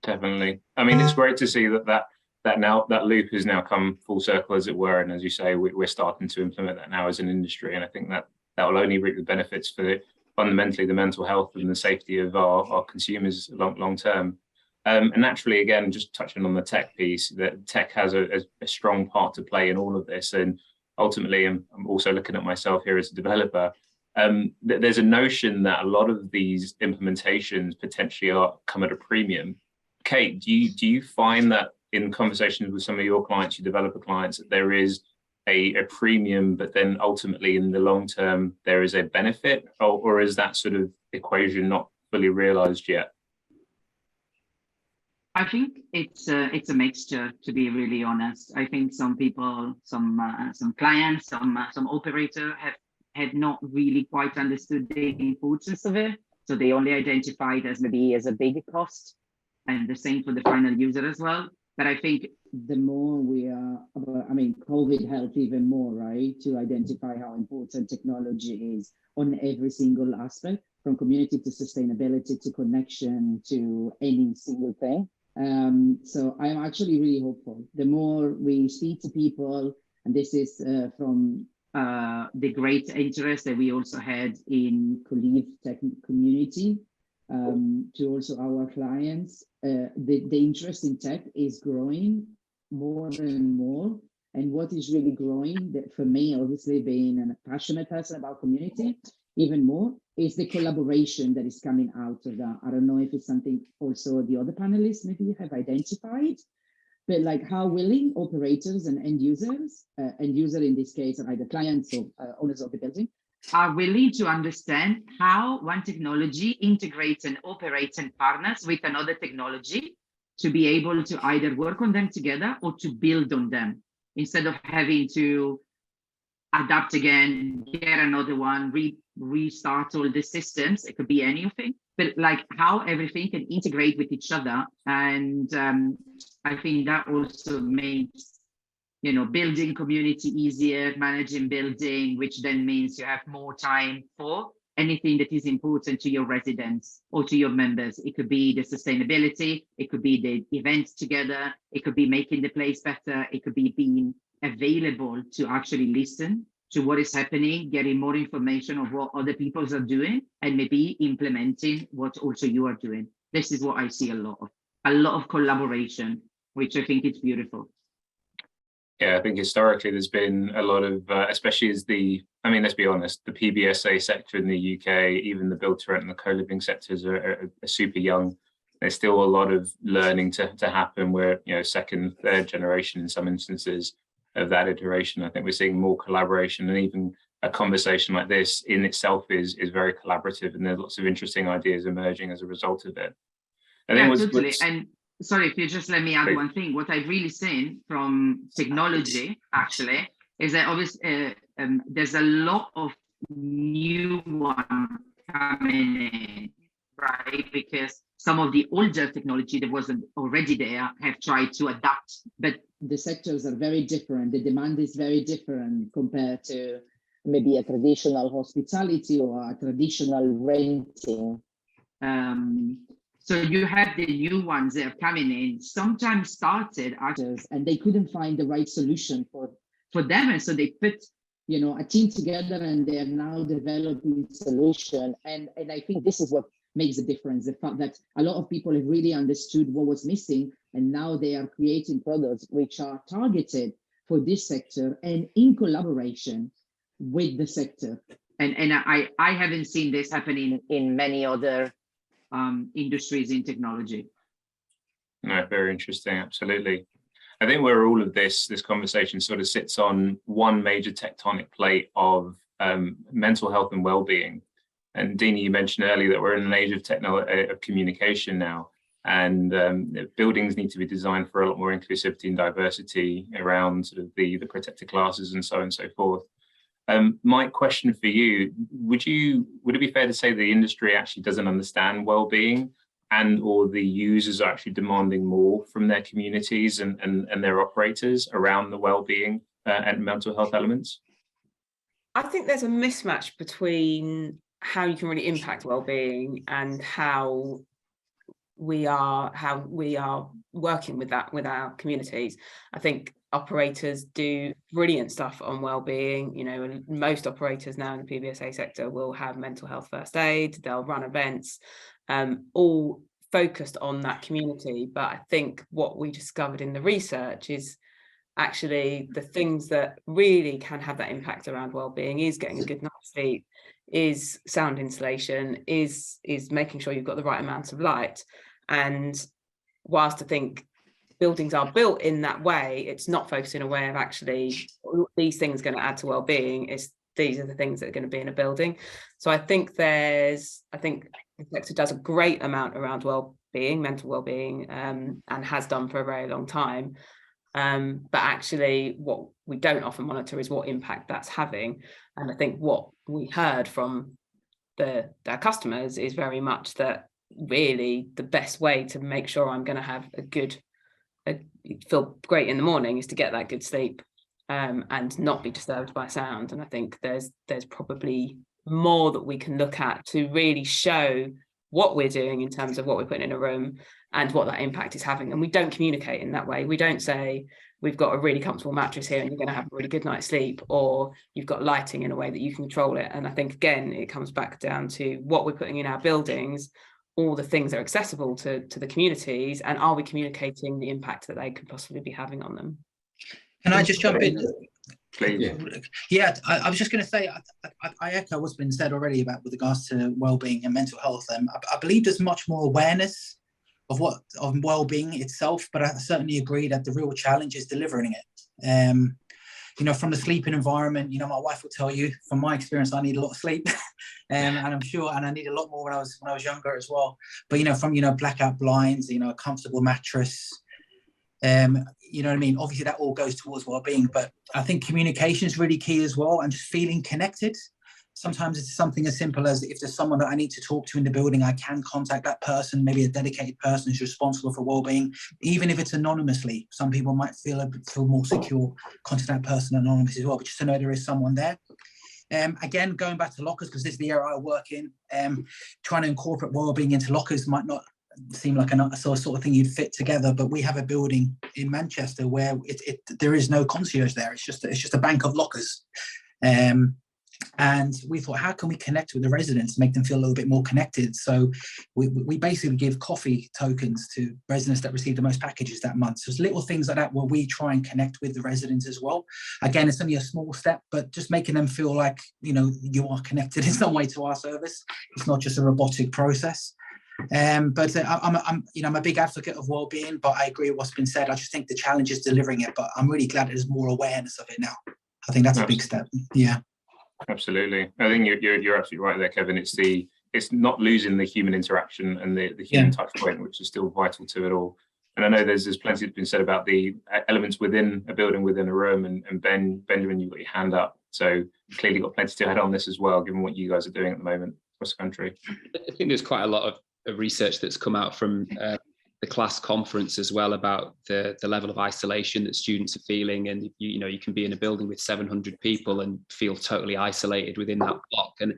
Definitely. I mean, it's great to see that loop has now come full circle, as it were, and as you say, we're starting to implement that now as an industry, and I think that will only reap the benefits for fundamentally the mental health and the safety of our consumers long term. And naturally, again, just touching on the tech piece, that tech has a strong part to play in all of this. And ultimately, I'm also looking at myself here as a developer. There's a notion that a lot of these implementations potentially come at a premium. Kate, do you find that in conversations with some of your clients, your developer clients, that there is a premium, but then ultimately in the long term there is a benefit, or is that sort of equation not fully realized yet? I think it's a mixture, to be really honest. I think some people, some clients, some operator have not really quite understood the importance of it. So they only identify it as maybe as a big cost, and the same for the final user as well. But I think the more we are, I mean, COVID helped even more, right? To identify how important technology is on every single aspect, from community to sustainability to connection to any single thing. So I'm actually really hopeful. The more we speak to people, and this is from the great interest that we also had in Co-Liv tech community, to also our clients, the interest in tech is growing more and more. And what is really growing, that for me, obviously being a passionate person about community, even more, is the collaboration that is coming out of that. I don't know if it's something also the other panelists maybe have identified, but like how willing operators and end users, end user in this case are either clients or owners of the building, are willing to understand how one technology integrates and operates and partners with another technology to be able to either work on them together or to build on them, instead of having to adapt again, get another one, restart all the systems. It could be anything, but like how everything can integrate with each other. And I think that also makes, you know, building community easier, managing building, which then means you have more time for anything that is important to your residents or to your members. It could be the sustainability, it could be the events together, it could be making the place better, it could be being available to actually listen to what is happening, getting more information of what other people are doing, and maybe implementing what also you are doing. This is what I see a lot of collaboration, which I think is beautiful. Yeah, I think historically there's been a lot of, especially as let's be honest, the PBSA sector in the UK, even the build to rent and the co-living sectors are super young. There's still a lot of learning to happen where, you know, second, third generation in some instances of that iteration. I think we're seeing more collaboration, and even a conversation like this in itself is very collaborative, and there's lots of interesting ideas emerging as a result of it. Totally. And sorry, if you just let me add one thing. What I've really seen from technology actually is that obviously there's a lot of new ones coming in, right? Because some of the older technology that wasn't already there have tried to adapt, but the sectors are very different. The demand is very different compared to maybe a traditional hospitality or a traditional renting. So you have the new ones that are coming in, sometimes started actors, and they couldn't find the right solution for them. And so they put, you know, a team together, and they're now developing solution. And I think this is what makes the difference. The fact that a lot of people have really understood what was missing, and now they are creating products which are targeted for this sector and in collaboration with the sector. And I haven't seen this happening in many other industries in technology. No, very interesting, absolutely. I think where all of this conversation sort of sits on one major tectonic plate of mental health and well-being. And Dina, you mentioned earlier that we're in an age of communication now, and buildings need to be designed for a lot more inclusivity and diversity around sort of the protected classes and so on and so forth. My question for you, would it be fair to say the industry actually doesn't understand well-being, and or the users are actually demanding more from their communities and their operators around the well-being and mental health elements? I think there's a mismatch between how you can really impact well-being and how we are working with that with our communities. I think operators do brilliant stuff on well-being. You know, and most operators now in the PBSA sector will have mental health first aid, they'll run events, all focused on that community. But I think what we discovered in the research is actually the things that really can have that impact around well-being is getting a good night's sleep, is sound insulation, is making sure you've got the right amount of light. And whilst I think buildings are built in that way, it's not focused in a way of actually these things are going to add to well-being. These are the things that are going to be in a building. So I think the sector does a great amount around well-being, mental well-being, and has done for a very long time. But actually what we don't often monitor is what impact that's having. And I think what we heard from our customers is very much that really the best way to make sure I'm going to have feel great in the morning is to get that good sleep, and not be disturbed by sound. And I think there's probably more that we can look at to really show what we're doing in terms of what we're putting in a room and what that impact is having. And we don't communicate in that way. We don't say we've got a really comfortable mattress here and you're going to have a really good night's sleep, or you've got lighting in a way that you can control it. And I think, again, it comes back down to what we're putting in our buildings, all the things that are accessible to the communities, and are we communicating the impact that they could possibly be having on them? Can I just jump in? Please. Yeah, I was just going to say, I echo what's been said already about with regards to well-being and mental health. I believe there's much more awareness of well-being itself, but I certainly agree that the real challenge is delivering it. You know, from the sleeping environment, you know, my wife will tell you, from my experience, I need a lot of sleep, and I'm sure, and I need a lot more when I was younger as well. But you know, from blackout blinds, you know, a comfortable mattress, you know what I mean? Obviously, that all goes towards well-being, but I think communication is really key as well, and just feeling connected. Sometimes it's something as simple as, if there's someone that I need to talk to in the building, I can contact that person, maybe a dedicated person who's responsible for well-being, even if it's anonymously. Some people might feel more secure contacting that person anonymously as well, but just to know there is someone there. Again, going back to lockers, because this is the area I work in, trying to incorporate well-being into lockers might not seem like a sort of thing you'd fit together, but we have a building in Manchester where there is no concierge there. It's just a bank of lockers. And we thought, how can we connect with the residents, make them feel a little bit more connected? So we basically give coffee tokens to residents that receive the most packages that month. So it's little things like that where we try and connect with the residents as well. Again, it's only a small step, but just making them feel like, you know, you are connected in some way to our service. It's not just a robotic process. But I'm a big advocate of well-being, but I agree with what's been said. I just think the challenge is delivering it, but I'm really glad there's more awareness of it now. I think that's a big step. Yeah. Absolutely. I think you're absolutely right there, Kevin. It's not losing the human interaction and the human touch point, which is still vital to it all. And I know there's plenty that's been said about the elements within a building, within a room, and Benjamin, you've got your hand up. So you've clearly got plenty to add on this as well, given what you guys are doing at the moment across the country. I think there's quite a lot of research that's come out from the class conference as well about the level of isolation that students are feeling. And you can be in a building with 700 people and feel totally isolated within that block. And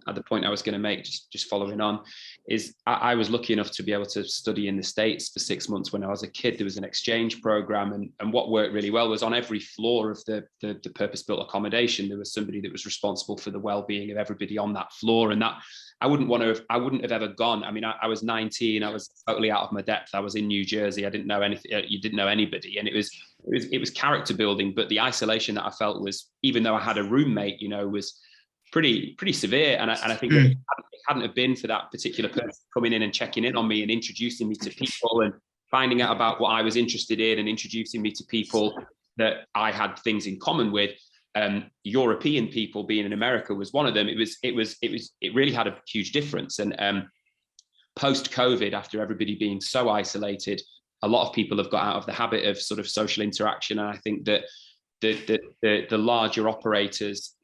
at the point I was going to make, just following on, is I was lucky enough to be able to study in the States for 6 months when I was a kid. There was an exchange program, and what worked really well was on every floor of the purpose-built accommodation, there was somebody that was responsible for the well-being of everybody on that floor. And that I wouldn't have ever gone. I mean, I was 19, I was totally out of my depth. I was in New Jersey. I didn't know anything. You didn't know anybody, and it was character building. But the isolation that I felt was, even though I had a roommate, was pretty severe. And I think that it hadn't have been for that particular person coming in and checking in on me and introducing me to people and finding out about what I was interested in and introducing me to people that I had things in common with. European people, being in America was one of them. It really had a huge difference. And post-COVID, after everybody being so isolated, a lot of people have got out of the habit of sort of social interaction. And I think that the larger operators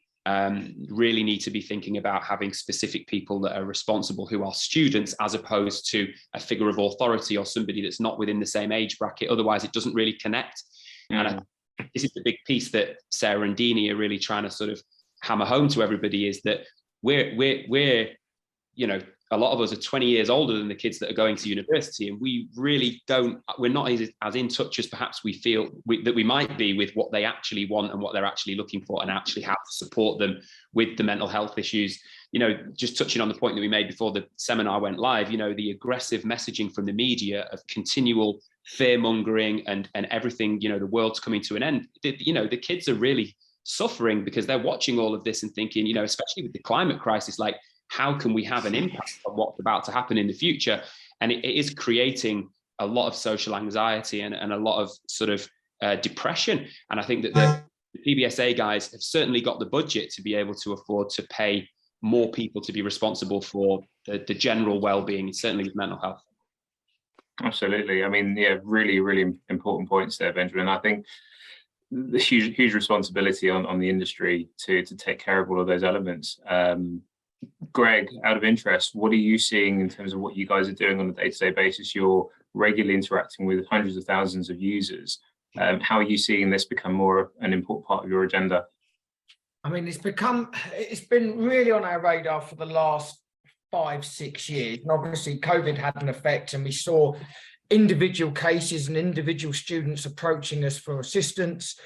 really need to be thinking about having specific people that are responsible, who are students, as opposed to a figure of authority or somebody that's not within the same age bracket. Otherwise, it doesn't really connect. And this is the big piece that Sarah and Deanie are really trying to sort of hammer home to everybody, is that we're a lot of us are 20 years older than the kids that are going to university, and we're not as in touch as perhaps we feel that we might be with what they actually want and what they're actually looking for, and actually how to support them with the mental health issues. Just touching on the point that we made before the seminar went live, the aggressive messaging from the media of continual fear mongering and everything, the world's coming to an end. The kids are really suffering because they're watching all of this and thinking, especially with the climate crisis, like, how can we have an impact on what's about to happen in the future? And it is creating a lot of social anxiety and a lot of sort of depression. And I think that the PBSA guys have certainly got the budget to be able to afford to pay more people to be responsible for the general well-being, certainly with mental health. Absolutely. I mean, yeah, really, really important points there, Benjamin. I think the huge responsibility on the industry to take care of all of those elements. Greg, out of interest, what are you seeing in terms of what you guys are doing on a day-to-day basis? You're regularly interacting with hundreds of thousands of users. How are you seeing this become more an important part of your agenda? I mean, it's been really on our radar for the last 5-6 years. And obviously COVID had an effect, and we saw individual cases and individual students approaching us for assistance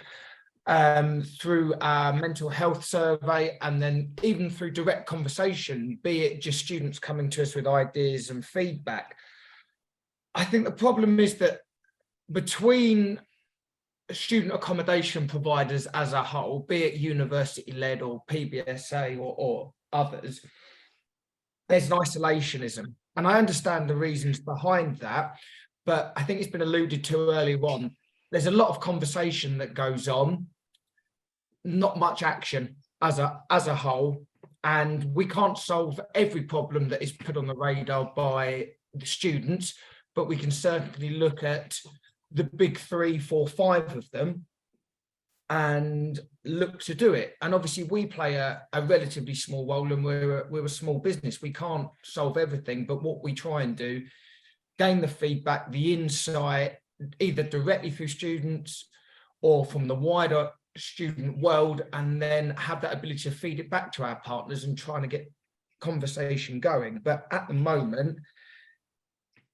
through our mental health survey, and then even through direct conversation, be it just students coming to us with ideas and feedback. I think the problem is that between student accommodation providers as a whole, be it university-led or PBSA or others, there's an isolationism. And I understand the reasons behind that, but I think it's been alluded to earlier on. There's a lot of conversation that goes on, not much action as a whole, and we can't solve every problem that is put on the radar by the students, but we can certainly look at the big 3, 4, 5 of them and look to do it. And obviously we play a relatively small role, and we're a small business. We can't solve everything, but what we try and do, gain the feedback, the insight, either directly through students or from the wider student world, and then have that ability to feed it back to our partners and trying to get conversation going. But at the moment,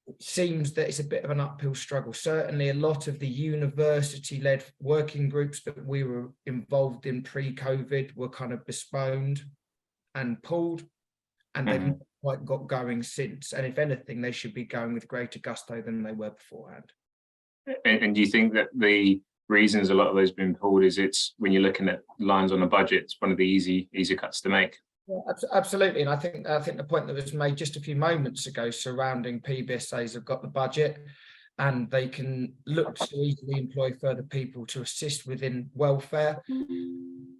it seems that it's a bit of an uphill struggle. Certainly a lot of the university-led working groups that we were involved in pre-COVID were kind of postponed and pulled, and they've not quite got going since. And if anything, they should be going with greater gusto than they were beforehand. And do you think that the reasons a lot of those have been pulled is it's when you're looking at lines on a budget, it's one of the easy cuts to make? Yeah, absolutely. And I think the point that was made just a few moments ago surrounding PBSAs have got the budget, and they can look to easily employ further people to assist within welfare.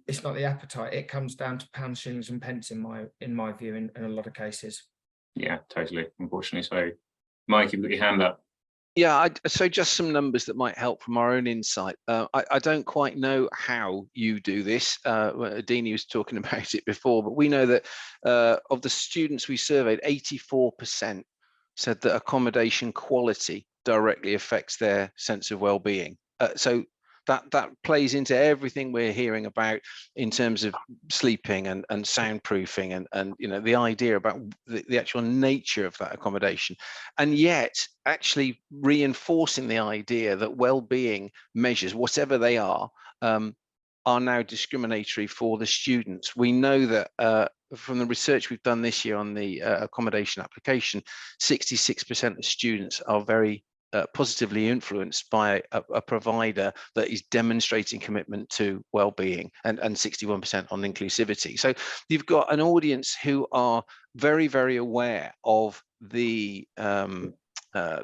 It's not the appetite. It comes down to pounds, shillings and pence in my view in a lot of cases. Yeah, totally. Unfortunately. So Mike, you've got your hand up. Yeah, so just some numbers that might help from our own insight. I don't quite know how you do this. Dini was talking about it before, but we know that of the students we surveyed, 84% said that accommodation quality directly affects their sense of well-being. So that plays into everything we're hearing about in terms of sleeping and soundproofing and you know, the idea about the actual nature of that accommodation, and yet actually reinforcing the idea that well-being measures, whatever they are now discriminatory for the students. We know that from the research we've done this year on the accommodation application, 66% of students are very positively influenced by a provider that is demonstrating commitment to well-being, and 61% on inclusivity. So you've got an audience who are very, very aware of the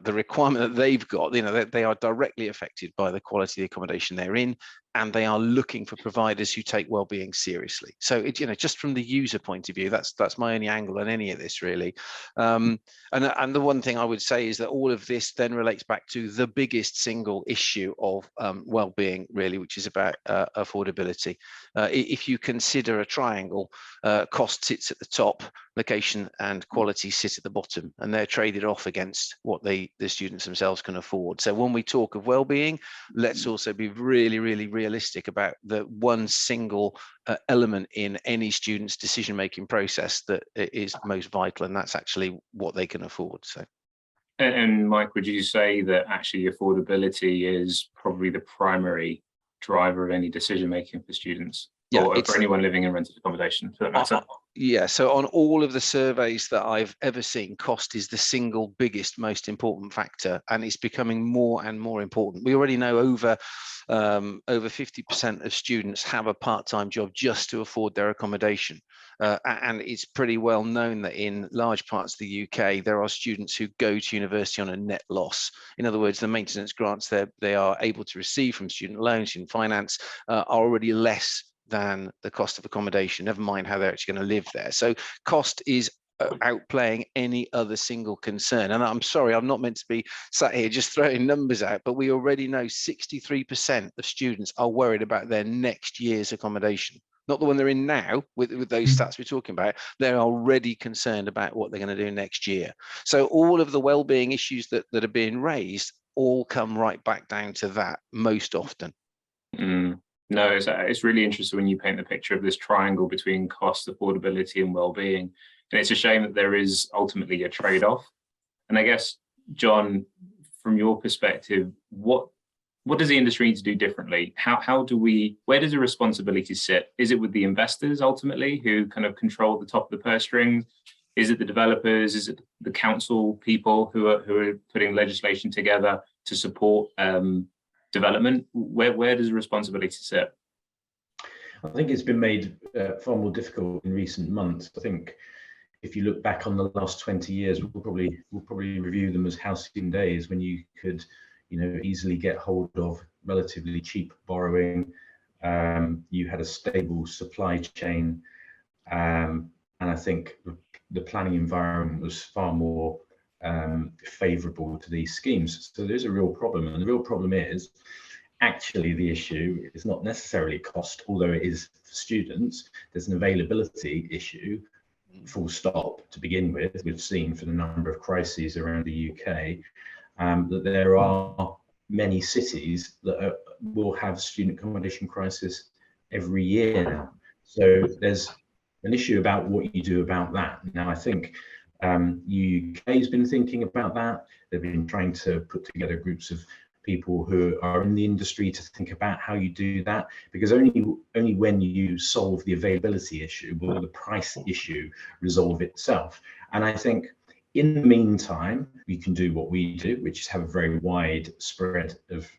requirement that they've got. You know, that they are directly affected by the quality of the accommodation they're in, and they are looking for providers who take well-being seriously. So it, you know, just from the user point of view, that's my only angle on any of this, really. And the one thing I would say is that all of this then relates back to the biggest single issue of well-being, really, which is about affordability. If you consider a triangle, cost sits at the top, location and quality sit at the bottom, and they're traded off against what the students themselves can afford. So when we talk of well-being, let's also be really, really realistic about the one single element in any student's decision-making process that is most vital, and that's actually what they can afford. So. And Mike, would you say that actually affordability is probably the primary driver of any decision-making for students? Yeah, or for anyone living in rented accommodation, for that matter? Yeah, so on all of the surveys that I've ever seen, cost is the single biggest, most important factor, and it's becoming more and more important. We already know over 50% of students have a part-time job just to afford their accommodation. And it's pretty well known that in large parts of the UK, there are students who go to university on a net loss. In other words, the maintenance grants they are able to receive from student loans, student finance, are already less than the cost of accommodation, never mind how they're actually going to live there. So cost is outplaying any other single concern. And I'm sorry, I'm not meant to be sat here just throwing numbers out, but we already know 63% of students are worried about their next year's accommodation. Not the one they're in now with those stats we're talking about. They're already concerned about what they're going to do next year. So all of the well-being issues that are being raised all come right back down to that most often. No, it's really interesting when you paint the picture of this triangle between cost, affordability, and well-being. And it's a shame that there is ultimately a trade-off. And I guess, Jon, from your perspective, what does the industry need to do differently? Where does the responsibility sit? Is it with the investors ultimately who kind of control the top of the purse strings? Is it the developers? Is it the council people who are putting legislation together to support development? Where does the responsibility sit? I think it's been made far more difficult in recent months. I think if you look back on the last 20 years, we'll probably review them as halcyon days when you could, easily get hold of relatively cheap borrowing. You had a stable supply chain, and I think the planning environment was far more favourable to these schemes. So there's a real problem, and the real problem is actually the issue is not necessarily cost, although it is for students. There's an availability issue, full stop, to begin with. We've seen for the number of crises around the UK that there are many cities that will have student accommodation crisis every year now. So there's an issue about what you do about that. Now, I think UK has been thinking about that. They've been trying to put together groups of people who are in the industry to think about how you do that, because only when you solve the availability issue will the price issue resolve itself. And I think in the meantime, we can do what we do, which is have a very wide spread of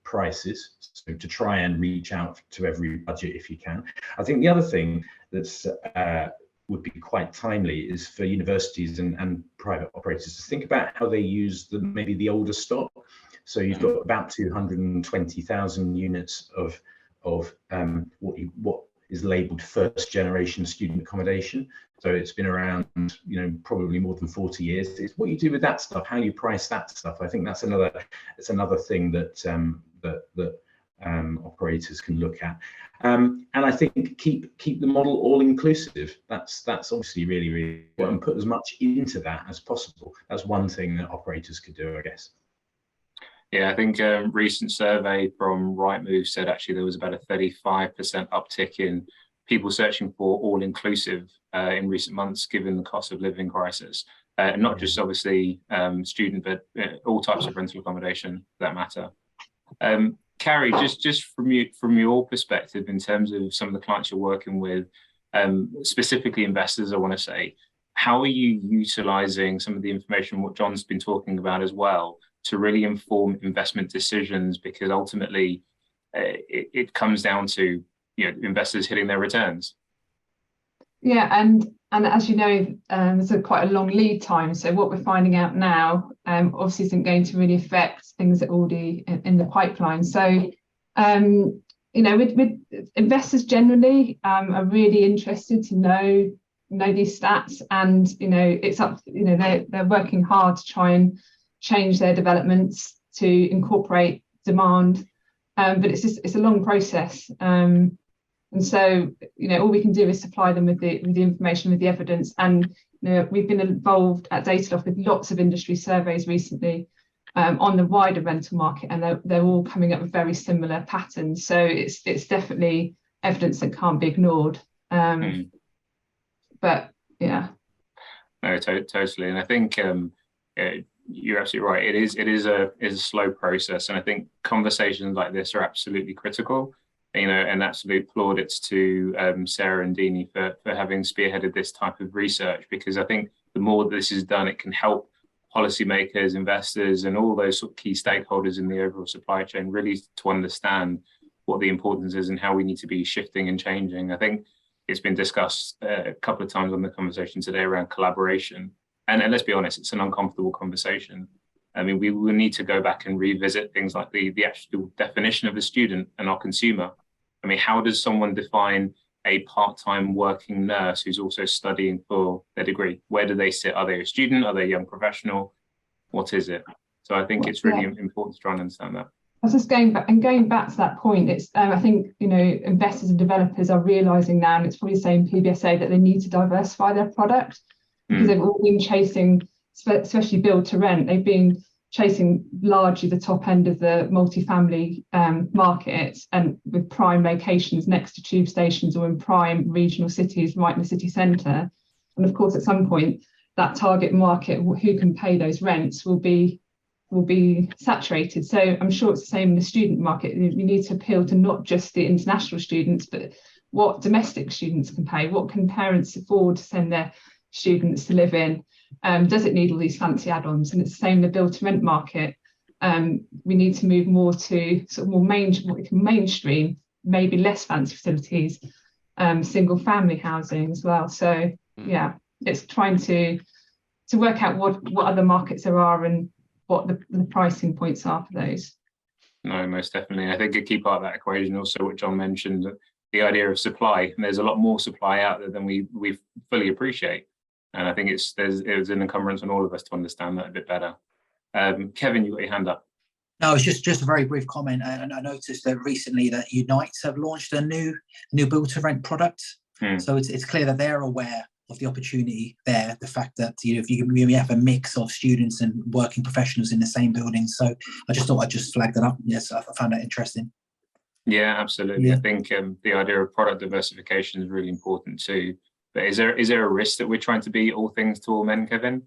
prices, so to try and reach out to every budget if you can. I think the other thing that's would be quite timely is for universities and private operators to think about how they use maybe the older stock. So you've got about 220,000 units of what is labelled first generation student accommodation. So it's been around, probably more than 40 years. It's what you do with that stuff, how you price that stuff. I think that's another thing that operators can look at. And I think keep the model all inclusive. That's obviously really, really important, and put as much into that as possible. That's one thing that operators could do, I guess. Yeah, I think a recent survey from Rightmove said actually there was about a 35% uptick in people searching for all-inclusive in recent months, given the cost of living crisis. Not just obviously student, but all types of rental accommodation for that matter. Carrie, just from your perspective, in terms of some of the clients you're working with, specifically investors, I want to say, how are you utilising some of the information, what Jon's been talking about as well, to really inform investment decisions? Because ultimately, it comes down to investors hitting their returns. Yeah, and as you know, there's quite a long lead time. So what we're finding out now, obviously, isn't going to really affect things that are already in the pipeline. So, with investors generally are really interested to know these stats, and it's up. They're working hard to try and change their developments to incorporate demand, but it's a long process. And so, all we can do is supply them with the information, with the evidence. And we've been involved at Dataloft with lots of industry surveys recently on the wider rental market, and they're all coming up with very similar patterns. So it's definitely evidence that can't be ignored. But yeah. No, totally. And I think you're absolutely right. It is a slow process, and I think conversations like this are absolutely critical. And absolute plaudits to Sarah and Dini for having spearheaded this type of research, because I think the more this is done, it can help policymakers, investors, and all those sort of key stakeholders in the overall supply chain really to understand what the importance is and how we need to be shifting and changing. I think it's been discussed a couple of times on the conversation today around collaboration. And let's be honest, it's an uncomfortable conversation. I mean, we will need to go back and revisit things like the actual definition of a student and our consumer. I mean, how does someone define a part-time working nurse who's also studying for their degree? Where do they sit? Are they a student? Are they a young professional? What is it? So I think it's really important to try and understand that. I was just going back to that point. It's I think, you know, investors and developers are realizing now, and it's probably the same PBSA, that they need to diversify their product, because they've all been chasing, especially build to rent, they've been chasing largely the top end of the multifamily market, and with prime locations next to tube stations or in prime regional cities right in the city centre. And of course, at some point, that target market, who can pay those rents, will be saturated. So I'm sure it's the same in the student market. You need to appeal to not just the international students, but what domestic students can pay. What can parents afford to send their students to live in? Does it need all these fancy add-ons? And it's the same in the build to rent market. We need to move more to sort of more mainstream, maybe less fancy facilities, single family housing as well. So yeah, it's trying to work out what other markets there are and what the pricing points are for those. No, most definitely. I think a key part of that equation, also what John mentioned, the idea of supply. And there's a lot more supply out there than we fully appreciate. And I think there's an encumbrance on all of us to understand that a bit better. Kevin, you got your hand up. No, it's just a very brief comment. And I noticed that recently that Unite have launched a new build to rent product. So it's clear that they're aware of the opportunity there, the fact that, you know, if you have a mix of students and working professionals in the same building. So I just thought I'd just flag that up. Yes, I found that interesting. Yeah, absolutely. Yeah. I think the idea of product diversification is really important too. But is there a risk that we're trying to be all things to all men, Kevin,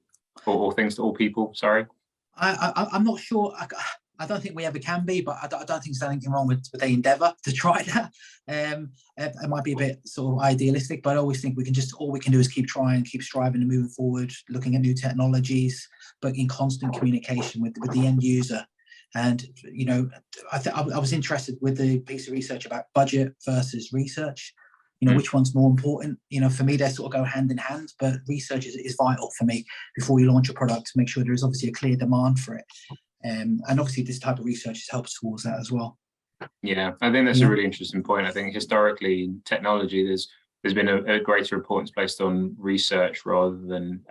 or all things to all people? Sorry, I'm not sure. I don't think we ever can be, but I don't think there's anything wrong with the endeavour to try that. It might be a bit sort of idealistic, but I always think all we can do is keep trying, keep striving and moving forward, looking at new technologies, but in constant communication with the end user. And, you know, I was interested with the piece of research about budget versus research. You know, which one's more important? You know, for me, they sort of go hand in hand, but research is vital for me before you launch a product to make sure there is obviously a clear demand for it. And obviously this type of research helps towards that as well. Yeah, I think that's a really interesting point. I think historically in technology, there's been a greater importance placed on research rather than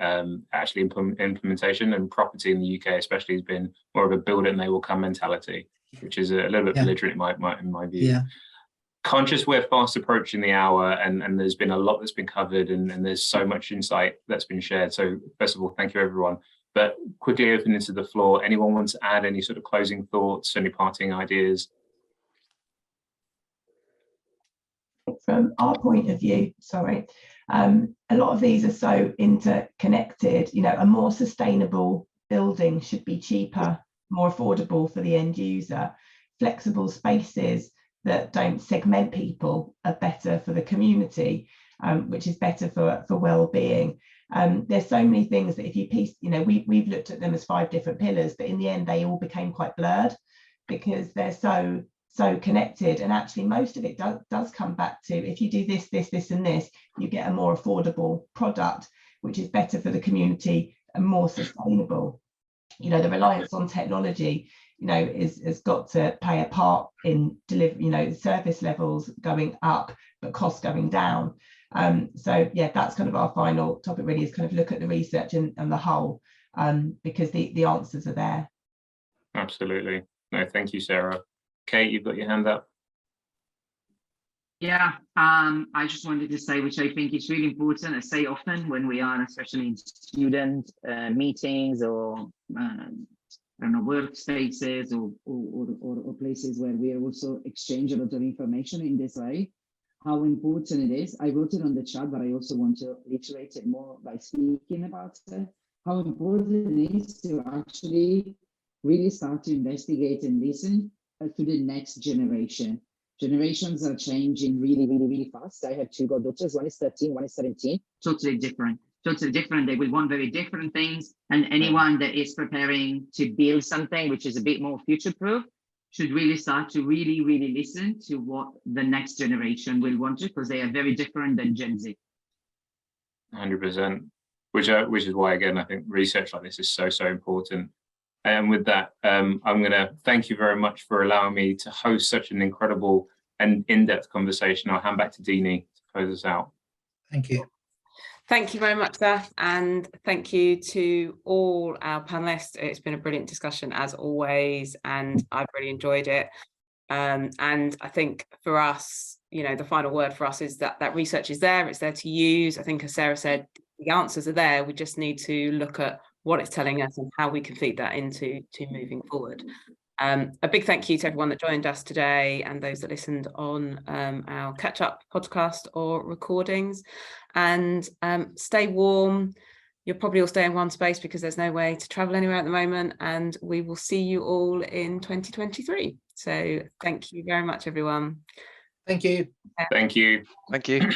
actually implementation, and property in the UK especially has been more of a build it and they will come mentality, which is a little bit belligerent in my view. Yeah. Conscious we're fast approaching the hour, and there's been a lot that's been covered, and there's so much insight that's been shared. So first of all, thank you everyone. But quickly open into the floor. Anyone wants to add any sort of closing thoughts, any parting ideas? From our point of view, a lot of these are so interconnected. You know, a more sustainable building should be cheaper, more affordable for the end user. Flexible spaces that don't segment people are better for the community, which is better for well-being. There's so many things that if you piece, you know, we've looked at them as 5 different pillars, but in the end they all became quite blurred because they're so connected. And actually most of it does come back to, if you do this, and this, you get a more affordable product, which is better for the community and more sustainable. You know, the reliance on technology, you know, has got to play a part in delivery, you know, service levels going up, but costs going down. So yeah, that's kind of our final topic really, is kind of look at the research and the whole, because the answers are there. Absolutely. No, thank you, Sarah. Kate, you've got your hand up. Yeah, I just wanted to say, which I think is really important, I say often when we are, especially in student meetings or I don't know, workspaces or places where we are also exchange a lot of information in this way, how important it is. I wrote it on the chat, but I also want to reiterate it more by speaking about it, how important it is to actually really start to investigate and listen to the next generation. Generations are changing really, really, really fast. I have 2 goddaughters, one is 13, one is 17, totally different. They will want very different things. And anyone that is preparing to build something which is a bit more future-proof should really start to really, really listen to what the next generation will want to, because they are very different than Gen Z. 100%, which is why, again, I think research like this is so important. And with that, I'm going to thank you very much for allowing me to host such an incredible and in-depth conversation. I'll hand back to Dini to close us out. Thank you. Thank you very much, Zaf, and thank you to all our panelists. It's been a brilliant discussion as always, and I've really enjoyed it. And I think for us, you know, the final word for us is that that research is there, it's there to use. I think, as Sarah said, the answers are there. We just need to look at what it's telling us and how we can feed that into moving forward. A big thank you to everyone that joined us today and those that listened on our catch-up podcast or recordings. And stay warm. You'll probably all stay in one space because there's no way to travel anywhere at the moment. And we will see you all in 2023. So thank you very much, everyone. Thank you. Thank you. Thank you.